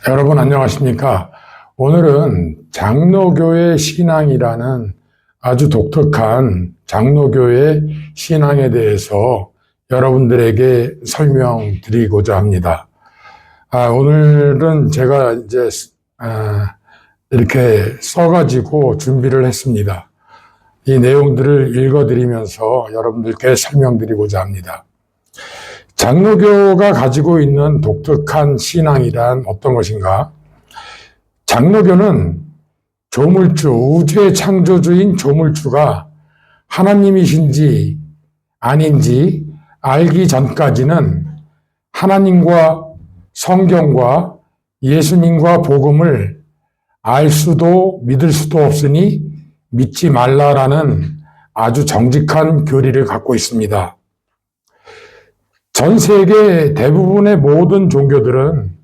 여러분 안녕하십니까? 오늘은 장로교의 신앙이라는 아주 독특한 장로교의 신앙에 대해서 여러분들에게 설명드리고자 합니다. 오늘은 제가 이제 이렇게 써가지고 준비를 했습니다. 이 내용들을 읽어드리면서 여러분들께 설명드리고자 합니다. 장로교가 가지고 있는 독특한 신앙이란 어떤 것인가? 장로교는 조물주, 우주의 창조주인 조물주가 하나님이신지 아닌지 알기 전까지는 하나님과 성경과 예수님과 복음을 알 수도 믿을 수도 없으니 믿지 말라라는 아주 정직한 교리를 갖고 있습니다. 전 세계 대부분의 모든 종교들은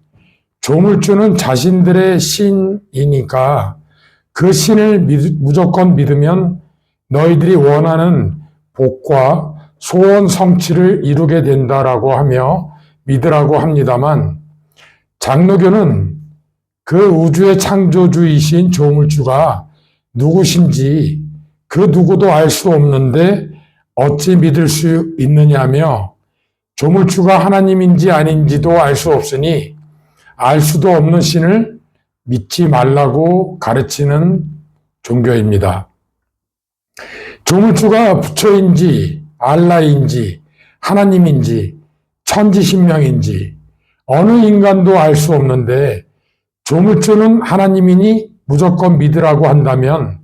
조물주는 자신들의 신이니까 그 신을 무조건 믿으면 너희들이 원하는 복과 소원 성취를 이루게 된다라고 하며 믿으라고 합니다만, 장로교는 그 우주의 창조주이신 조물주가 누구신지 그 누구도 알 수 없는데 어찌 믿을 수 있느냐며, 조물주가 하나님인지 아닌지도 알 수 없으니 알 수도 없는 신을 믿지 말라고 가르치는 종교입니다. 조물주가 부처인지 알라인지 하나님인지 천지신명인지 어느 인간도 알 수 없는데 조물주는 하나님이니 무조건 믿으라고 한다면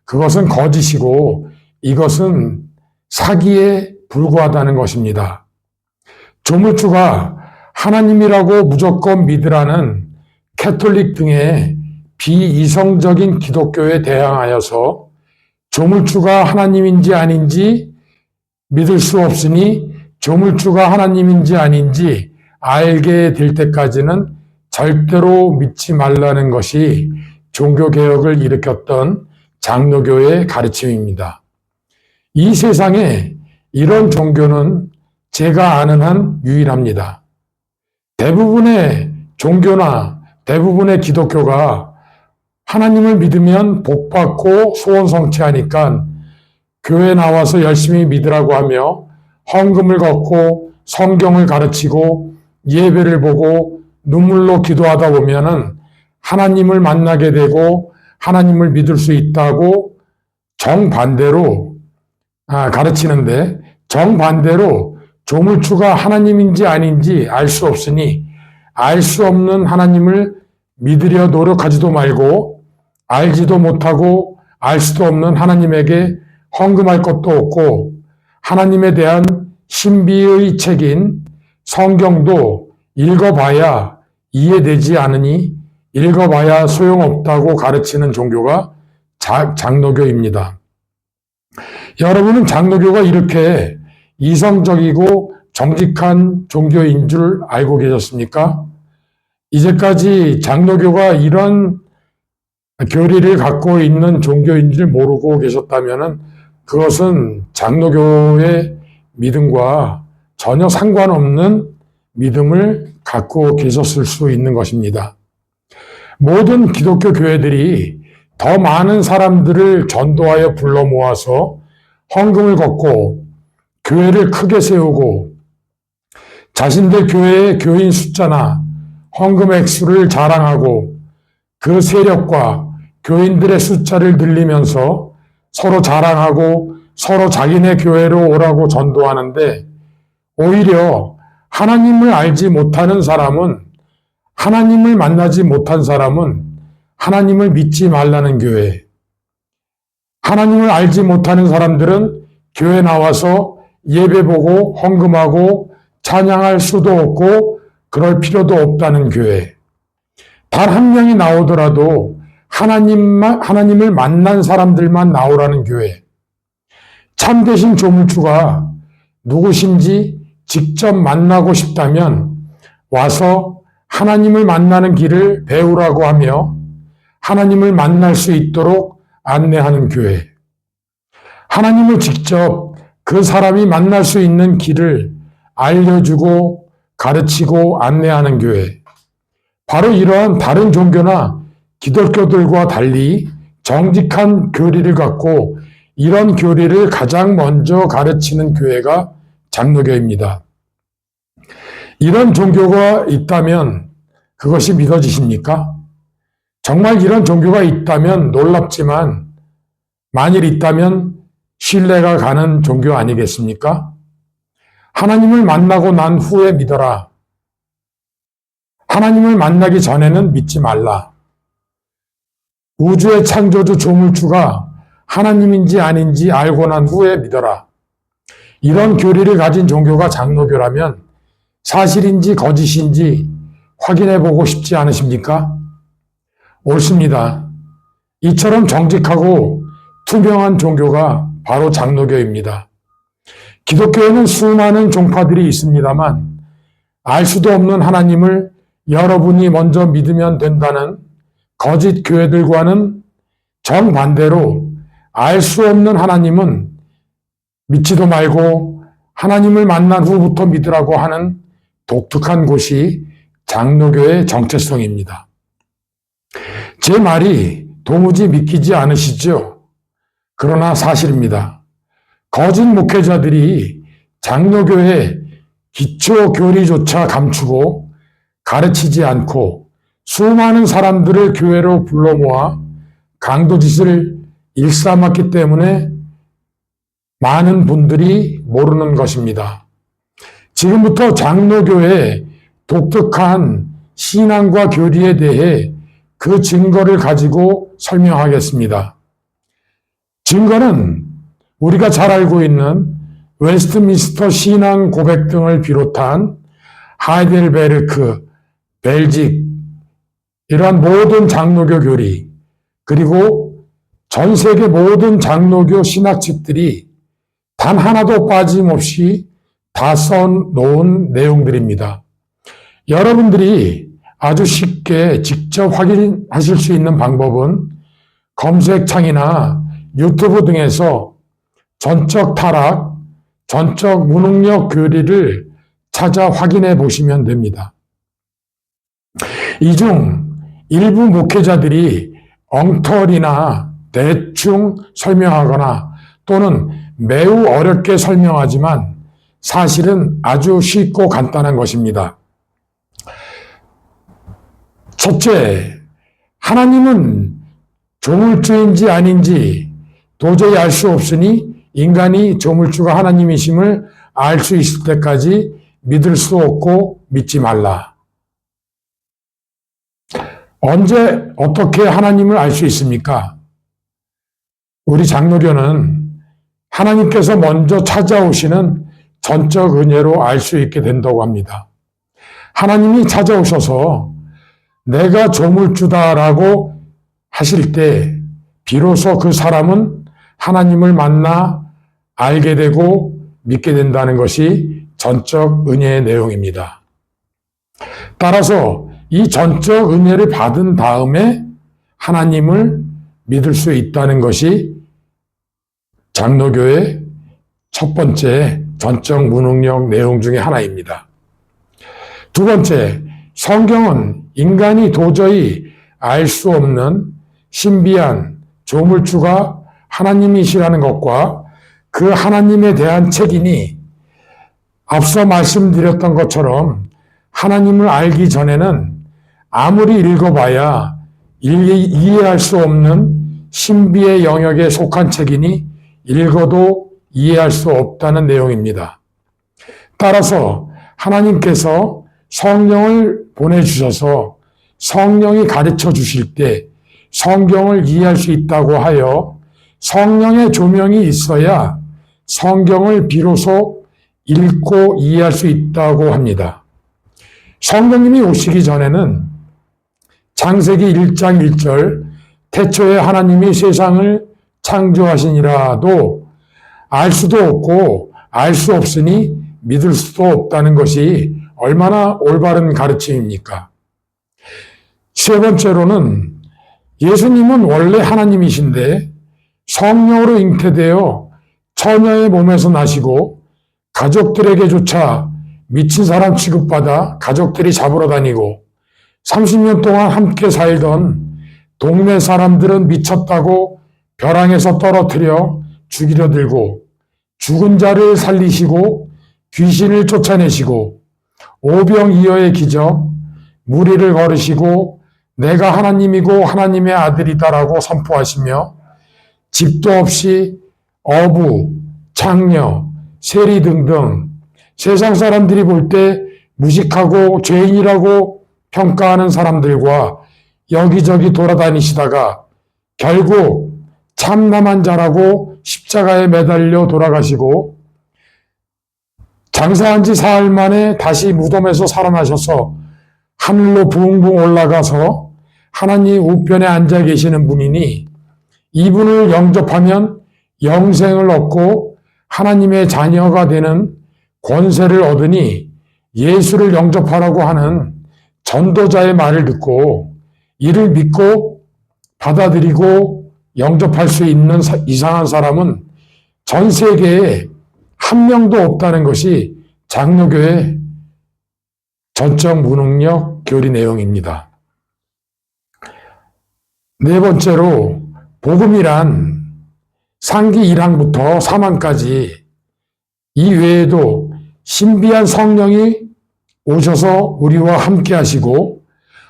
그것은 거짓이고 이것은 사기에 불과하다는 것입니다. 조물주가 하나님이라고 무조건 믿으라는 캐톨릭 등의 비이성적인 기독교에 대항하여서 조물주가 하나님인지 아닌지 믿을 수 없으니 조물주가 하나님인지 아닌지 알게 될 때까지는 절대로 믿지 말라는 것이 종교개혁을 일으켰던 장로교의 가르침입니다. 이 세상에 이런 종교는 제가 아는 한 유일합니다. 대부분의 종교나 대부분의 기독교가 하나님을 믿으면 복받고 소원 성취하니까 교회 나와서 열심히 믿으라고 하며 헌금을 걷고 성경을 가르치고 예배를 보고 눈물로 기도하다 보면은 하나님을 만나게 되고 하나님을 믿을 수 있다고 정반대로 가르치는데, 정반대로 조물주가 하나님인지 아닌지 알 수 없으니 알 수 없는 하나님을 믿으려 노력하지도 말고 알지도 못하고 알 수도 없는 하나님에게 헌금할 것도 없고 하나님에 대한 신비의 책인 성경도 읽어봐야 이해되지 않으니 읽어봐야 소용없다고 가르치는 종교가 장로교입니다. 여러분은 장로교가 이렇게 이성적이고 정직한 종교인 줄 알고 계셨습니까? 이제까지 장로교가 이런 교리를 갖고 있는 종교인 줄 모르고 계셨다면 그것은 장로교의 믿음과 전혀 상관없는 믿음을 갖고 계셨을 수 있는 것입니다. 모든 기독교 교회들이 더 많은 사람들을 전도하여 불러 모아서 헌금을 걷고 교회를 크게 세우고 자신들 교회의 교인 숫자나 헌금 액수를 자랑하고 그 세력과 교인들의 숫자를 늘리면서 서로 자랑하고 서로 자기네 교회로 오라고 전도하는데, 오히려 하나님을 알지 못하는 사람은, 하나님을 만나지 못한 사람은 하나님을 믿지 말라는 교회, 하나님을 알지 못하는 사람들은 교회 나와서 예배 보고 헌금하고 찬양할 수도 없고 그럴 필요도 없다는 교회, 단 한 명이 나오더라도 하나님을 만난 사람들만 나오라는 교회, 참되신 조물주가 누구신지 직접 만나고 싶다면 와서 하나님을 만나는 길을 배우라고 하며 하나님을 만날 수 있도록 안내하는 교회, 하나님을 직접 그 사람이 만날 수 있는 길을 알려주고 가르치고 안내하는 교회, 바로 이러한 다른 종교나 기독교들과 달리 정직한 교리를 갖고 이런 교리를 가장 먼저 가르치는 교회가 장로교입니다. 이런 종교가 있다면 그것이 믿어지십니까? 정말 이런 종교가 있다면 놀랍지만 만일 있다면 신뢰가 가는 종교 아니겠습니까? 하나님을 만나고 난 후에 믿어라. 하나님을 만나기 전에는 믿지 말라. 우주의 창조주 조물주가 하나님인지 아닌지 알고 난 후에 믿어라. 이런 교리를 가진 종교가 장로교라면 사실인지 거짓인지 확인해 보고 싶지 않으십니까? 옳습니다. 이처럼 정직하고 투명한 종교가 바로 장로교입니다. 기독교에는 수많은 종파들이 있습니다만 알 수도 없는 하나님을 여러분이 먼저 믿으면 된다는 거짓 교회들과는 정반대로 알 수 없는 하나님은 믿지도 말고 하나님을 만난 후부터 믿으라고 하는 독특한 곳이 장로교의 정체성입니다. 제 말이 도무지 믿기지 않으시죠? 그러나 사실입니다. 거짓 목회자들이 장로교의 기초 교리조차 감추고 가르치지 않고 수많은 사람들을 교회로 불러 모아 강도짓을 일삼았기 때문에 많은 분들이 모르는 것입니다. 지금부터 장로교의 독특한 신앙과 교리에 대해 그 증거를 가지고 설명하겠습니다. 증거는 우리가 잘 알고 있는 웨스트민스터 신앙 고백 등을 비롯한 하이델베르크, 벨직, 이러한 모든 장로교 교리, 그리고 전 세계 모든 장로교 신학책들이 단 하나도 빠짐없이 다 써놓은 내용들입니다. 여러분들이 아주 쉽게 직접 확인하실 수 있는 방법은 검색창이나 유튜브 등에서 전적 타락, 전적 무능력 교리를 찾아 확인해 보시면 됩니다. 이 중 일부 목회자들이 엉터리나 대충 설명하거나 또는 매우 어렵게 설명하지만 사실은 아주 쉽고 간단한 것입니다. 첫째, 하나님은 조물주인지 아닌지 도저히 알 수 없으니 인간이 조물주가 하나님이심을 알 수 있을 때까지 믿을 수 없고 믿지 말라. 언제 어떻게 하나님을 알 수 있습니까? 우리 장로교는 하나님께서 먼저 찾아오시는 전적 은혜로 알 수 있게 된다고 합니다. 하나님이 찾아오셔서 내가 조물주다라고 하실 때 비로소 그 사람은 하나님을 만나 알게 되고 믿게 된다는 것이 전적 은혜의 내용입니다. 따라서 이 전적 은혜를 받은 다음에 하나님을 믿을 수 있다는 것이 장로교의 첫 번째 전적 무능력 내용 중에 하나입니다. 두 번째, 성경은 인간이 도저히 알 수 없는 신비한 조물주가 하나님이시라는 것과 그 하나님에 대한 책임이 앞서 말씀드렸던 것처럼 하나님을 알기 전에는 아무리 읽어봐야 이해할 수 없는 신비의 영역에 속한 책이니 읽어도 이해할 수 없다는 내용입니다. 따라서 하나님께서 성령을 보내주셔서 성령이 가르쳐 주실 때 성경을 이해할 수 있다고 하여 성령의 조명이 있어야 성경을 비로소 읽고 이해할 수 있다고 합니다. 성령님이 오시기 전에는 창세기 1장 1절 태초에 하나님이 세상을 창조하시니라도 알 수도 없고 알 수 없으니 믿을 수도 없다는 것이 얼마나 올바른 가르침입니까? 세 번째로는 예수님은 원래 하나님이신데 성령으로 잉태되어 처녀의 몸에서 나시고 가족들에게조차 미친 사람 취급받아 가족들이 잡으러 다니고 30년 동안 함께 살던 동네 사람들은 미쳤다고 벼랑에서 떨어뜨려 죽이려 들고, 죽은 자를 살리시고 귀신을 쫓아내시고 오병이어의 기적, 무리를 걸으시고 내가 하나님이고 하나님의 아들이다라고 선포하시며 집도 없이 어부, 창녀, 세리 등등 세상 사람들이 볼 때 무식하고 죄인이라고 평가하는 사람들과 여기저기 돌아다니시다가 결국 참남한 자라고 십자가에 매달려 돌아가시고 장사한 지 사흘 만에 다시 무덤에서 살아나셔서 하늘로 붕붕 올라가서 하나님 우편에 앉아 계시는 분이니 이분을 영접하면 영생을 얻고 하나님의 자녀가 되는 권세를 얻으니 예수를 영접하라고 하는 전도자의 말을 듣고 이를 믿고 받아들이고 영접할 수 있는 이상한 사람은 전 세계에 한 명도 없다는 것이 장로교의 전적 무능력 교리 내용입니다. 네 번째로 복음이란 상기 1항부터 4항까지 이 외에도 신비한 성령이 오셔서 우리와 함께 하시고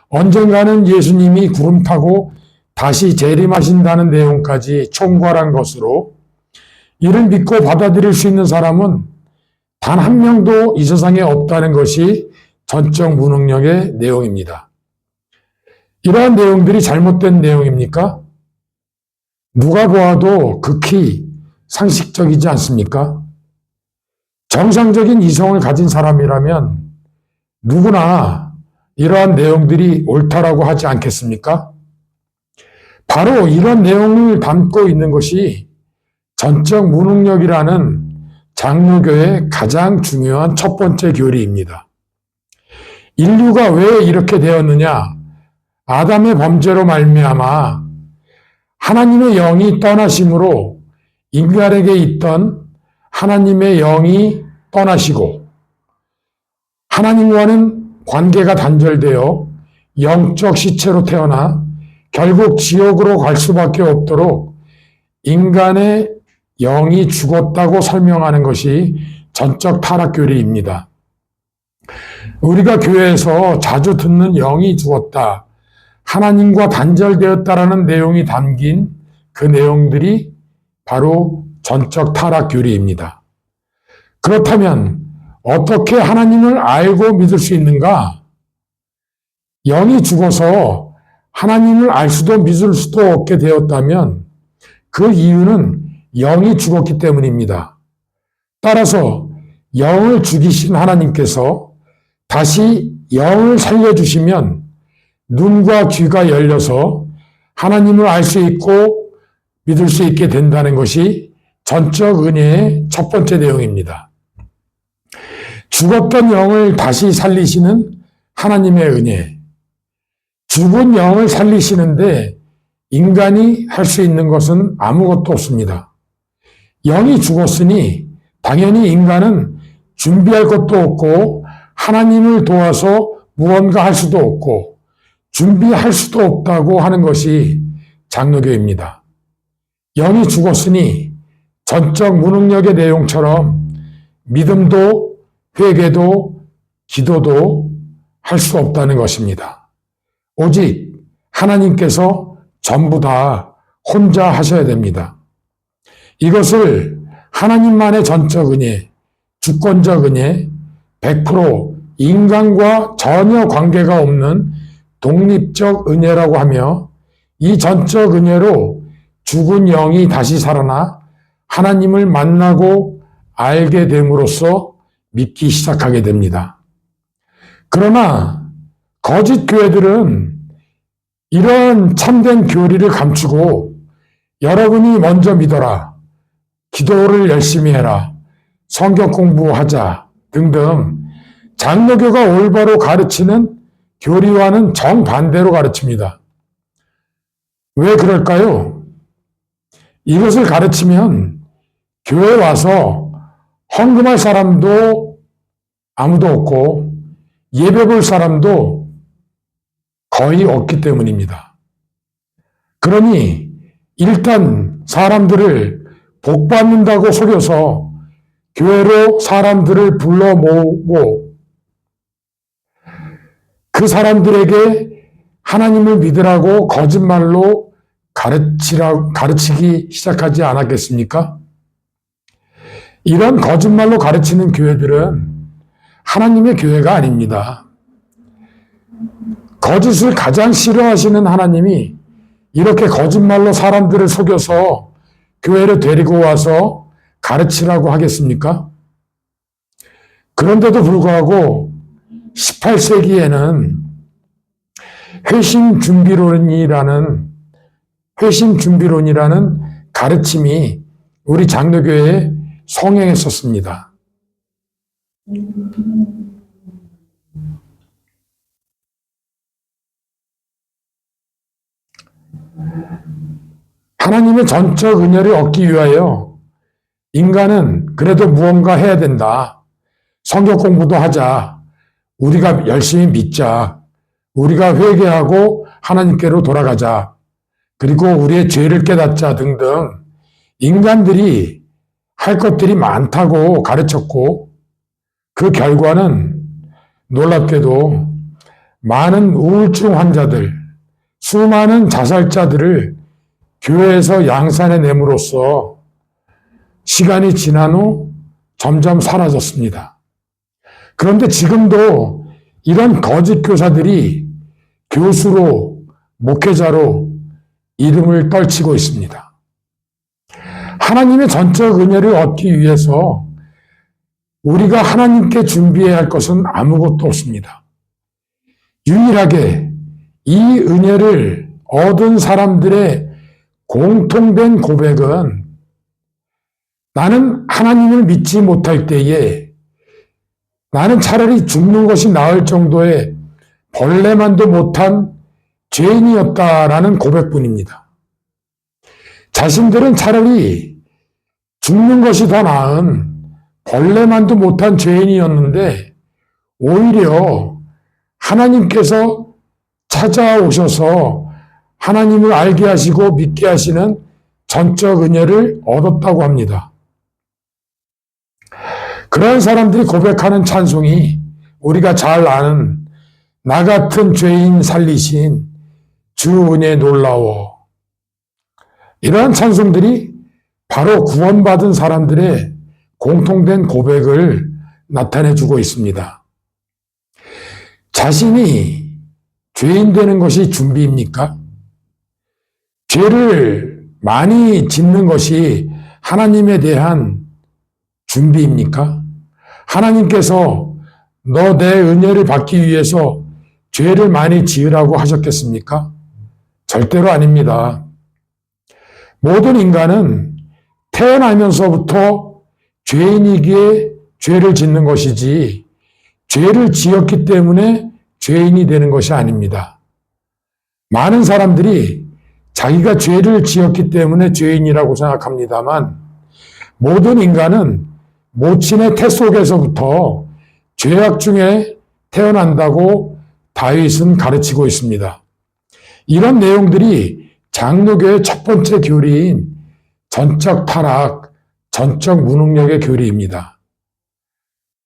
언젠가는 예수님이 구름 타고 다시 재림하신다는 내용까지 총괄한 것으로 이를 믿고 받아들일 수 있는 사람은 단 한 명도 이 세상에 없다는 것이 전적 무능력의 내용입니다. 이러한 내용들이 잘못된 내용입니까? 누가 보아도 극히 상식적이지 않습니까? 정상적인 이성을 가진 사람이라면 누구나 이러한 내용들이 옳다라고 하지 않겠습니까? 바로 이런 내용을 담고 있는 것이 전적 무능력이라는 장로교의 가장 중요한 첫 번째 교리입니다. 인류가 왜 이렇게 되었느냐? 아담의 범죄로 말미암아 하나님의 영이 떠나심으로 인간에게 있던 하나님의 영이 떠나시고 하나님과는 관계가 단절되어 영적 시체로 태어나 결국 지옥으로 갈 수밖에 없도록 인간의 영이 죽었다고 설명하는 것이 전적 타락교리입니다. 우리가 교회에서 자주 듣는 영이 죽었다, 하나님과 단절되었다라는 내용이 담긴 그 내용들이 바로 전적 타락교리입니다. 그렇다면 어떻게 하나님을 알고 믿을 수 있는가? 영이 죽어서 하나님을 알 수도 믿을 수도 없게 되었다면 그 이유는 영이 죽었기 때문입니다. 따라서 영을 죽이신 하나님께서 다시 영을 살려주시면 눈과 귀가 열려서 하나님을 알 수 있고 믿을 수 있게 된다는 것이 전적 은혜의 첫 번째 내용입니다. 죽었던 영을 다시 살리시는 하나님의 은혜. 죽은 영을 살리시는데 인간이 할 수 있는 것은 아무것도 없습니다. 영이 죽었으니 당연히 인간은 준비할 것도 없고 하나님을 도와서 무언가 할 수도 없고 준비할 수도 없다고 하는 것이 장로교입니다. 영이 죽었으니 전적 무능력의 내용처럼 믿음도 회개도 기도도 할 수 없다는 것입니다. 오직 하나님께서 전부 다 혼자 하셔야 됩니다. 이것을 하나님만의 전적 은혜, 주권적 은혜, 100% 인간과 전혀 관계가 없는 독립적 은혜라고 하며 이 전적 은혜로 죽은 영이 다시 살아나 하나님을 만나고 알게 됨으로써 믿기 시작하게 됩니다. 그러나 거짓 교회들은 이러한 참된 교리를 감추고 여러분이 먼저 믿어라, 기도를 열심히 해라, 성경 공부하자 등등 장로교가 올바로 가르치는 교리와는 정반대로 가르칩니다. 왜 그럴까요? 이것을 가르치면 교회에 와서 헌금할 사람도 아무도 없고 예배 볼 사람도 거의 없기 때문입니다. 그러니 일단 사람들을 복받는다고 속여서 교회로 사람들을 불러 모으고 그 사람들에게 하나님을 믿으라고 거짓말로 가르치기 시작하지 않았겠습니까? 이런 거짓말로 가르치는 교회들은 하나님의 교회가 아닙니다. 거짓을 가장 싫어하시는 하나님이 이렇게 거짓말로 사람들을 속여서 교회를 데리고 와서 가르치라고 하겠습니까? 그런데도 불구하고 18세기에는 회심준비론이라는 가르침이 우리 장로교회에 성행했었습니다. 하나님의 전적 은혜를 얻기 위하여 인간은 그래도 무언가 해야 된다. 성경 공부도 하자. 우리가 열심히 믿자. 우리가 회개하고 하나님께로 돌아가자. 그리고 우리의 죄를 깨닫자 등등 인간들이 할 것들이 많다고 가르쳤고 그 결과는 놀랍게도 많은 우울증 환자들, 수많은 자살자들을 교회에서 양산해 내므로써 시간이 지난 후 점점 사라졌습니다. 그런데 지금도 이런 거짓 교사들이 교수로, 목회자로 이름을 떨치고 있습니다. 하나님의 전적 은혜를 얻기 위해서 우리가 하나님께 준비해야 할 것은 아무것도 없습니다. 유일하게 이 은혜를 얻은 사람들의 공통된 고백은 나는 하나님을 믿지 못할 때에 나는 차라리 죽는 것이 나을 정도의 벌레만도 못한 죄인이었다라는 고백뿐입니다. 자신들은 차라리 죽는 것이 더 나은 벌레만도 못한 죄인이었는데 오히려 하나님께서 찾아오셔서 하나님을 알게 하시고 믿게 하시는 전적 은혜를 얻었다고 합니다. 그런 사람들이 고백하는 찬송이 우리가 잘 아는 나 같은 죄인 살리신 주 은혜 놀라워. 이러한 찬송들이 바로 구원받은 사람들의 공통된 고백을 나타내주고 있습니다. 자신이 죄인 되는 것이 준비입니까? 죄를 많이 짓는 것이 하나님에 대한 준비입니까? 하나님께서 너 내 은혜를 받기 위해서 죄를 많이 지으라고 하셨겠습니까? 절대로 아닙니다. 모든 인간은 태어나면서부터 죄인이기에 죄를 짓는 것이지 죄를 지었기 때문에 죄인이 되는 것이 아닙니다. 많은 사람들이 자기가 죄를 지었기 때문에 죄인이라고 생각합니다만 모든 인간은 모친의 태 속에서부터 죄악 중에 태어난다고 다윗은 가르치고 있습니다. 이런 내용들이 장로교의 첫 번째 교리인 전적 타락, 전적 무능력의 교리입니다.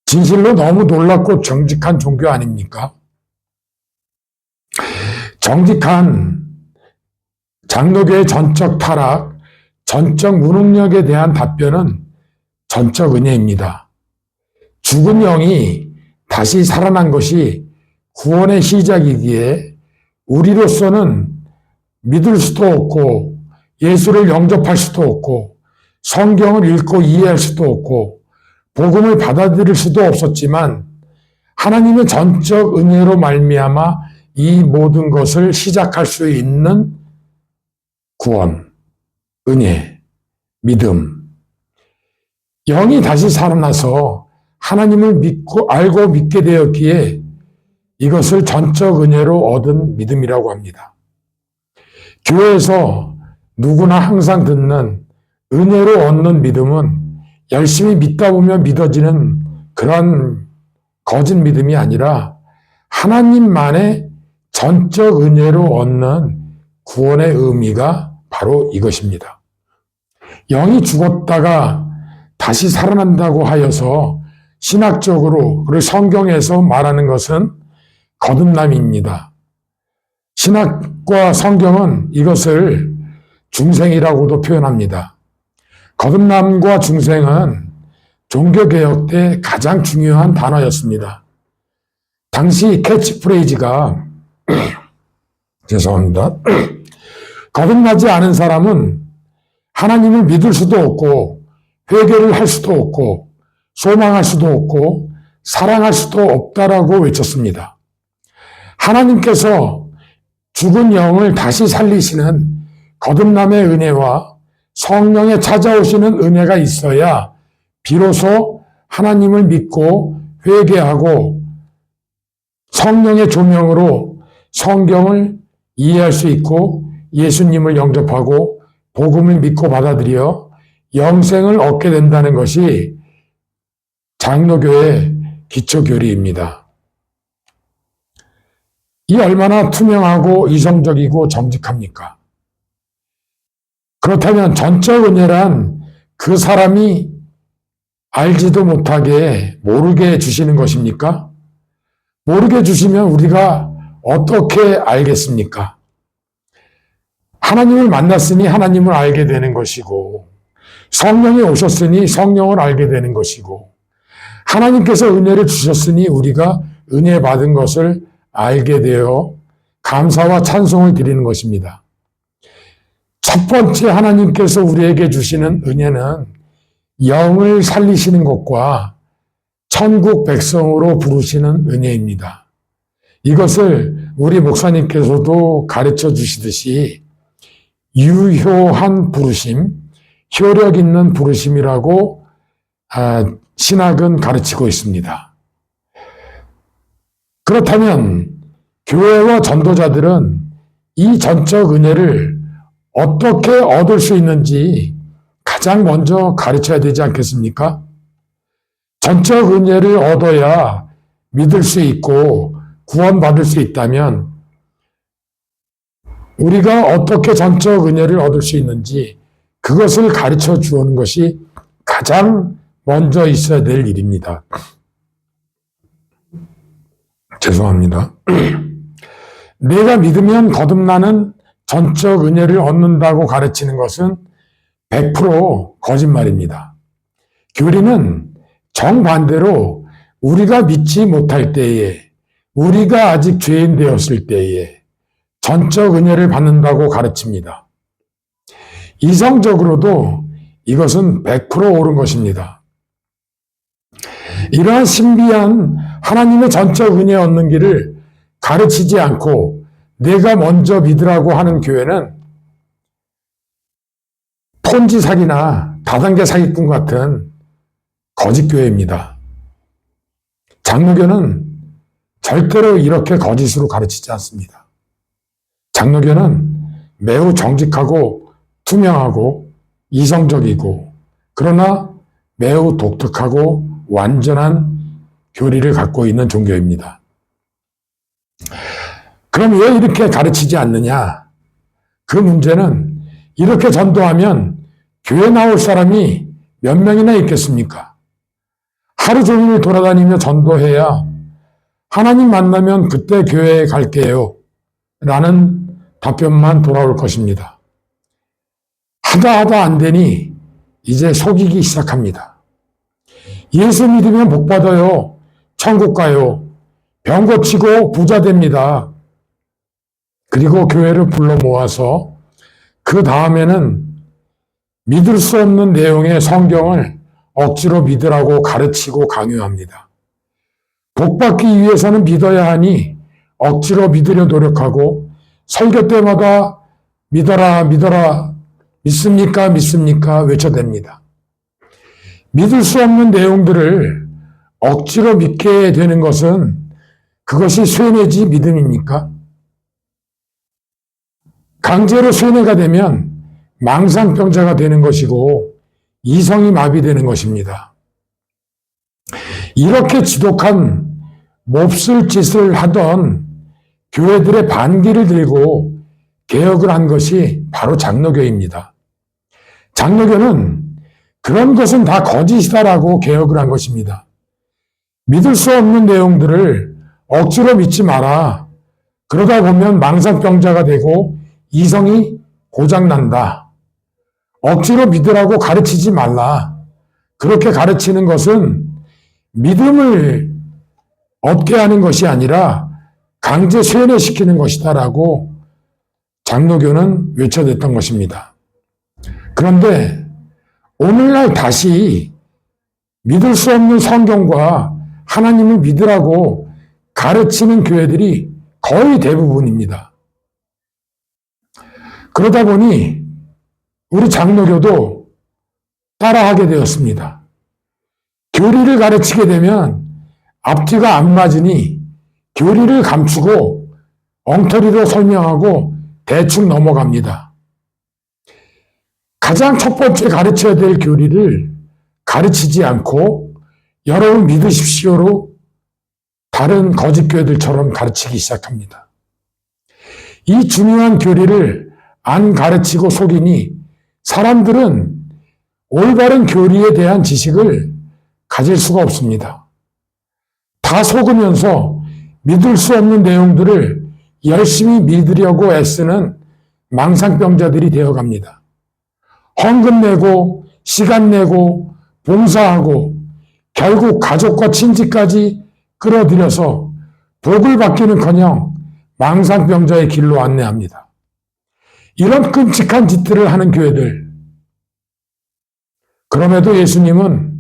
진실로 너무 놀랍고 정직한 종교 아닙니까? 정직한 장로교의 전적 타락, 전적 무능력에 대한 답변은 전적 은혜입니다. 죽은 영이 다시 살아난 것이 구원의 시작이기에 우리로서는 믿을 수도 없고 예수를 영접할 수도 없고 성경을 읽고 이해할 수도 없고 복음을 받아들일 수도 없었지만 하나님의 전적 은혜로 말미암아 이 모든 것을 시작할 수 있는 구원, 은혜, 믿음, 영이 다시 살아나서 하나님을 알고 믿게 되었기에 이것을 전적 은혜로 얻은 믿음이라고 합니다. 교회에서 누구나 항상 듣는 은혜로 얻는 믿음은 열심히 믿다 보면 믿어지는 그런 거짓 믿음이 아니라 하나님만의 전적 은혜로 얻는 구원의 의미가 바로 이것입니다. 영이 죽었다가 다시 살아난다고 하여서 신학적으로 그리고 성경에서 말하는 것은 거듭남입니다. 신학과 성경은 이것을 중생이라고도 표현합니다. 거듭남과 중생은 종교개혁 때 가장 중요한 단어였습니다. 당시 캐치프레이즈가 죄송합니다. 거듭나지 않은 사람은 하나님을 믿을 수도 없고 회개를 할 수도 없고 소망할 수도 없고 사랑할 수도 없다라고 외쳤습니다. 하나님께서 죽은 영을 다시 살리시는 거듭남의 은혜와 성령에 찾아오시는 은혜가 있어야 비로소 하나님을 믿고 회개하고 성령의 조명으로 성경을 이해할 수 있고 예수님을 영접하고 복음을 믿고 받아들여 영생을 얻게 된다는 것이 장로교의 기초교리입니다. 이 얼마나 투명하고 이성적이고 정직합니까? 그렇다면 전적 은혜란 그 사람이 알지도 못하게 모르게 주시는 것입니까? 모르게 주시면 우리가 어떻게 알겠습니까? 하나님을 만났으니 하나님을 알게 되는 것이고 성령이 오셨으니 성령을 알게 되는 것이고 하나님께서 은혜를 주셨으니 우리가 은혜 받은 것을 알게 되어 감사와 찬송을 드리는 것입니다. 첫 번째 하나님께서 우리에게 주시는 은혜는 영을 살리시는 것과 천국 백성으로 부르시는 은혜입니다. 이것을 우리 목사님께서도 가르쳐 주시듯이 유효한 부르심, 효력 있는 부르심이라고 신학은 가르치고 있습니다. 그렇다면 교회와 전도자들은 이 전적 은혜를 어떻게 얻을 수 있는지 가장 먼저 가르쳐야 되지 않겠습니까? 전적 은혜를 얻어야 믿을 수 있고 구원받을 수 있다면 우리가 어떻게 전적 은혜를 얻을 수 있는지 그것을 가르쳐 주는 것이 가장 먼저 있어야 될 일입니다. 죄송합니다. 내가 믿으면 거듭나는 전적 은혜를 얻는다고 가르치는 것은 100% 거짓말입니다. 교리는 정반대로 우리가 믿지 못할 때에, 우리가 아직 죄인 되었을 때에 전적 은혜를 받는다고 가르칩니다. 이성적으로도 이것은 100% 옳은 것입니다. 이러한 신비한 하나님의 전적 은혜 얻는 길을 가르치지 않고 내가 먼저 믿으라고 하는 교회는 폰지 사기나 다단계 사기꾼 같은 거짓교회입니다. 장로교는 절대로 이렇게 거짓으로 가르치지 않습니다. 장로교는 매우 정직하고 투명하고 이성적이고 그러나 매우 독특하고 완전한 교리를 갖고 있는 종교입니다. 그럼 왜 이렇게 가르치지 않느냐? 그 문제는 이렇게 전도하면 교회 나올 사람이 몇 명이나 있겠습니까? 하루 종일 돌아다니며 전도해야 하나님 만나면 그때 교회에 갈게요 라는 답변만 돌아올 것입니다. 하다 안 되니 이제 속이기 시작합니다. 예수 믿으면 복 받아요. 천국 가요. 병 고치고 부자 됩니다. 그리고 교회를 불러 모아서 그 다음에는 믿을 수 없는 내용의 성경을 억지로 믿으라고 가르치고 강요합니다. 복 받기 위해서는 믿어야 하니 억지로 믿으려 노력하고 설교 때마다 믿어라, 믿어라, 믿습니까, 믿습니까 외쳐댑니다. 믿을 수 없는 내용들을 억지로 믿게 되는 것은 그것이 쇠뇌지 믿음입니까? 강제로 쇠뇌가 되면 망상병자가 되는 것이고 이성이 마비되는 것입니다. 이렇게 지독한 몹쓸 짓을 하던 교회들의 반기를 들고 개혁을 한 것이 바로 장로교입니다. 장로교는 그런 것은 다 거짓이다라고 개혁을 한 것입니다. 믿을 수 없는 내용들을 억지로 믿지 마라. 그러다 보면 망상병자가 되고 이성이 고장난다. 억지로 믿으라고 가르치지 말라. 그렇게 가르치는 것은 믿음을 얻게 하는 것이 아니라 강제 쇠뇌시키는 것이다라고 장로교는 외쳐댔던 것입니다. 그런데 오늘날 다시 믿을 수 없는 성경과 하나님을 믿으라고 가르치는 교회들이 거의 대부분입니다. 그러다 보니 우리 장로교도 따라하게 되었습니다. 교리를 가르치게 되면 앞뒤가 안 맞으니 교리를 감추고 엉터리로 설명하고 대충 넘어갑니다. 가장 첫 번째 가르쳐야 될 교리를 가르치지 않고 여러분 믿으십시오로 다른 거짓 교회들처럼 가르치기 시작합니다. 이 중요한 교리를 안 가르치고 속이니 사람들은 올바른 교리에 대한 지식을 가질 수가 없습니다. 다 속으면서 믿을 수 없는 내용들을 열심히 믿으려고 애쓰는 망상병자들이 되어갑니다. 헌금 내고 시간 내고 봉사하고 결국 가족과 친지까지 끌어들여서 복을 받기는커녕 망상병자의 길로 안내합니다. 이런 끔찍한 짓들을 하는 교회들. 그럼에도 예수님은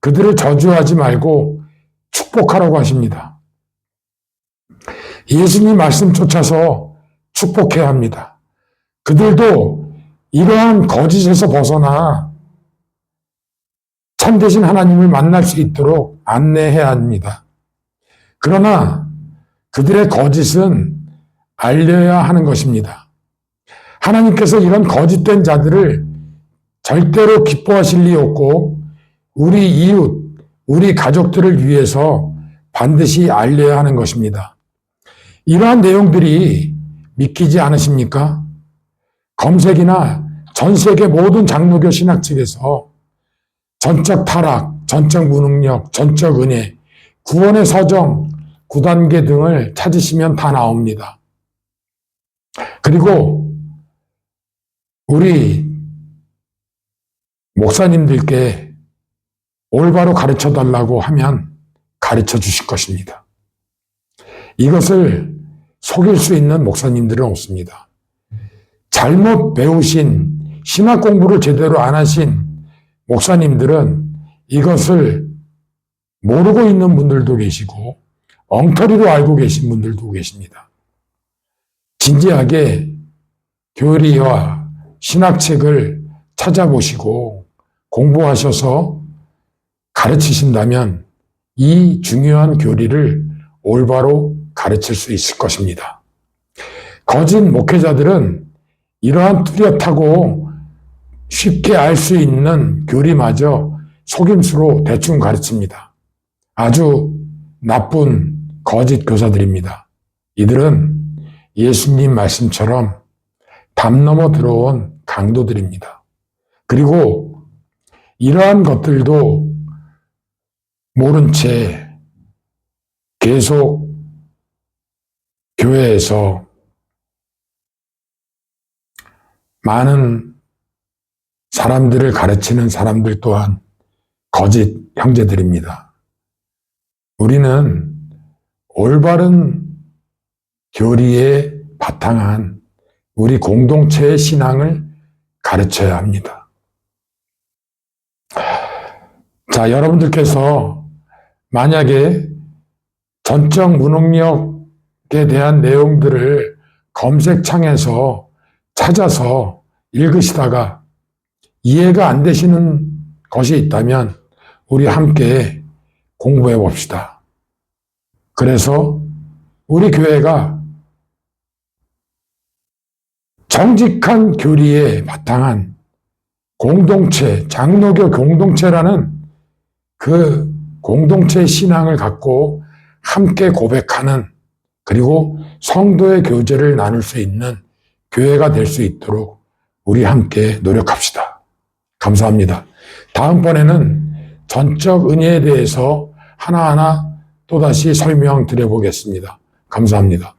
그들을 저주하지 말고 축복하라고 하십니다. 예수님 말씀 쫓아서 축복해야 합니다. 그들도 이러한 거짓에서 벗어나 참되신 하나님을 만날 수 있도록 안내해야 합니다. 그러나 그들의 거짓은 알려야 하는 것입니다. 하나님께서 이런 거짓된 자들을 절대로 기뻐하실 리 없고 우리 이웃, 우리 가족들을 위해서 반드시 알려야 하는 것입니다. 이러한 내용들이 믿기지 않으십니까? 검색이나 전 세계 모든 장로교 신학 측에서 전적 타락, 전적 무능력, 전적 은혜, 구원의 서정, 9단계 등을 찾으시면 다 나옵니다. 그리고 우리 목사님들께 올바로 가르쳐 달라고 하면 가르쳐 주실 것입니다. 이것을 속일 수 있는 목사님들은 없습니다. 잘못 배우신 신학 공부를 제대로 안 하신 목사님들은 이것을 모르고 있는 분들도 계시고 엉터리로 알고 계신 분들도 계십니다. 진지하게 교리와 신학책을 찾아보시고 공부하셔서 가르치신다면 이 중요한 교리를 올바로 가르칠 수 있을 것입니다. 거짓 목회자들은 이러한 뚜렷하고 쉽게 알 수 있는 교리마저 속임수로 대충 가르칩니다. 아주 나쁜 거짓 교사들입니다. 이들은 예수님 말씀처럼 담 넘어 들어온 강도들입니다. 그리고 이러한 것들도 모른 채 계속 교회에서 많은 사람들을 가르치는 사람들 또한 거짓 형제들입니다. 우리는 올바른 교리에 바탕한 우리 공동체의 신앙을 가르쳐야 합니다. 자, 여러분들께서 만약에 전적 무능력에 대한 내용들을 검색창에서 찾아서 읽으시다가 이해가 안 되시는 것이 있다면 우리 함께 공부해 봅시다. 그래서 우리 교회가 정직한 교리에 바탕한 공동체, 장로교 공동체라는 그 공동체의 신앙을 갖고 함께 고백하는, 그리고 성도의 교제를 나눌 수 있는 교회가 될 수 있도록 우리 함께 노력합시다. 감사합니다. 다음번에는 전적 은혜에 대해서 하나하나 또다시 설명드려 보겠습니다. 감사합니다.